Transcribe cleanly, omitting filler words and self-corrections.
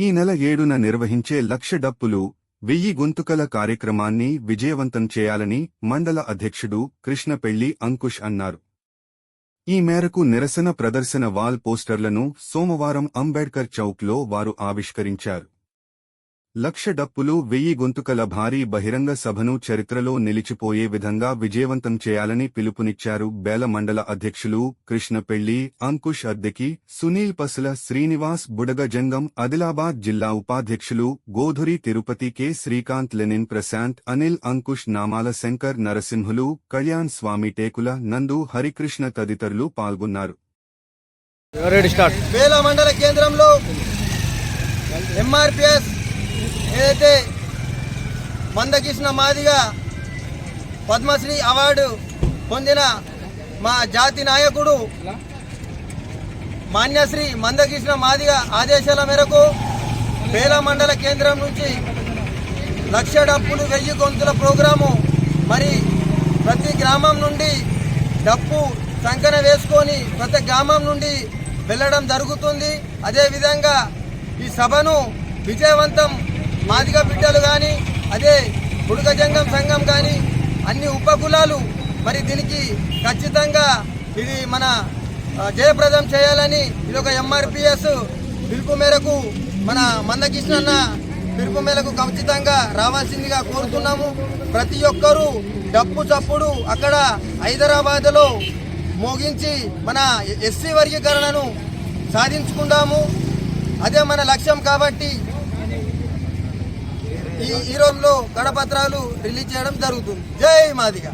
ఈ నెల 7న నిర్వహించే లక్ష డప్పులు 1000 గొంతుకల కార్యక్రమాన్ని విజయవంతం చేయాలని మండల అధ్యక్షుడు కృష్ణపెళ్లి అంకుష్ అన్నారు. ఈ మేరకు నిరసన ప్రదర్శన వాల్ పోస్టర్లను సోమవారం అంబేడ్కర్ చౌక్లో వారు ఆవిష్కరించారు. లక్ష డప్పులు 1000 గొంతుకల భారీ బహిరంగ సభను చరిత్రలో నిలిచిపోయే విధంగా విజయవంతం చేయాలని పిలుపునిచ్చారు. బేల మండల అధ్యక్షులు కృష్ణపెళ్లి అంకుష్ అద్దెకి, సునీల్ పసుల, శ్రీనివాస్ బుడగ జంగం, ఆదిలాబాద్ జిల్లా ఉపాధ్యక్షులు గోధురి తిరుపతి, కె శ్రీకాంత్, లెనిన్ ప్రశాంత్, అనిల్, అంకుష్, నామాల శంకర్, నరసింహులు, కళ్యాణ్ స్వామి, టేకుల, నందు, హరికృష్ణ తదితరులు పాల్గొన్నారు. బేల మండల కేంద్రంలో ఎంఆర్పిఎస్ ఏదైతే మందకృష్ణ మాదిగ పద్మశ్రీ అవార్డు పొందిన మా జాతి నాయకుడు మాన్యశ్రీ మందకృష్ణ మాదిగ ఆదేశాల మేరకు బేల మండల కేంద్రం నుంచి లక్ష డప్పులు 1000 గొంతుల ప్రోగ్రాము మరి ప్రతి గ్రామం నుండి డప్పు సంకన వేసుకొని ప్రతి గ్రామం నుండి వెళ్ళడం జరుగుతుంది. అదేవిధంగా ఈ సభను విజయవంతం మాదిగ బిడ్డలు కానీ, అదే బుడగజంగం సంఘం కానీ, అన్ని ఉపకులాలు మరి దీనికి ఖచ్చితంగా ఇది మన జయప్రదం చేయాలని ఇది ఒక ఎంఆర్పిఎస్ పిలుపు మేరకు మన మందకృష్ణన్న పిలుపు మేరకు ఖచ్చితంగా రావాల్సిందిగా కోరుతున్నాము. ప్రతి ఒక్కరూ డప్పు చప్పుడు అక్కడ హైదరాబాద్లో మోగించి మన ఎస్సీ వర్గీకరణను సాధించుకుందాము. అదే మన లక్ష్యం కాబట్టి ఈ రోజులో కరపత్రాలు రిలీజ్ చేయడం జరుగుతుంది. జై మాదిగ.